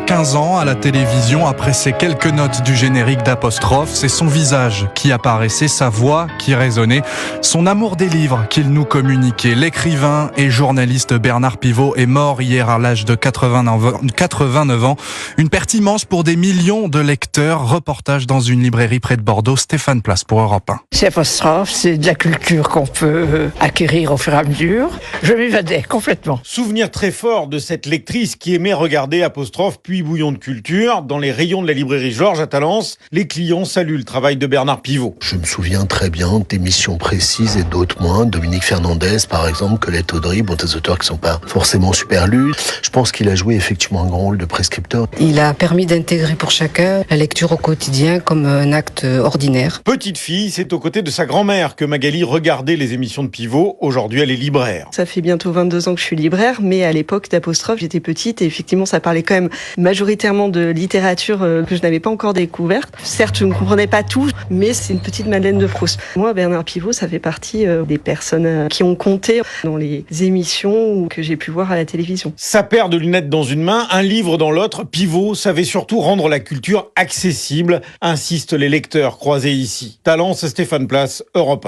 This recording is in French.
15 ans à la télévision, après ces quelques notes du générique d'Apostrophe, c'est son visage qui apparaissait, sa voix qui résonnait, son amour des livres qu'il nous communiquait. L'écrivain et journaliste Bernard Pivot est mort hier à l'âge de 89 ans. Une perte immense pour des millions de lecteurs. Reportage dans une librairie près de Bordeaux. Stéphane Place pour Europe 1. C'est Apostrophe, c'est de la culture qu'on peut acquérir au fur et à mesure. Je m'évadais complètement. Souvenir très fort de cette lectrice qui aimait regarder Apostrophe puis Bouillon de culture. Dans les rayons de la librairie Georges à Talence, les clients saluent le travail de Bernard Pivot. Je me souviens très bien d'émissions précises et d'autres moins. Dominique Fernandez, par exemple, Colette Audry, des auteurs qui sont pas forcément super lus. Je pense qu'il a joué effectivement un grand rôle de prescripteur. Il a permis d'intégrer pour chacun la lecture au quotidien comme un acte ordinaire. Petite fille, c'est aux côtés de sa grand-mère que Magali regardait les émissions de Pivot. Aujourd'hui, elle est libraire. Ça fait bientôt 22 ans que je suis libraire, mais à l'époque d'Apostrophe, j'étais petite et effectivement, ça parlait quand même majoritairement de littérature que je n'avais pas encore découverte. Certes, je ne comprenais pas tout, mais c'est une petite Madeleine de Proust. Moi, Bernard Pivot, ça fait partie des personnes qui ont compté dans les émissions que j'ai pu voir à la télévision. Sa paire de lunettes dans une main, un livre dans l'autre, Pivot savait surtout rendre la culture accessible, insistent les lecteurs croisés ici. Talence, Stéphane Place, Europe 1.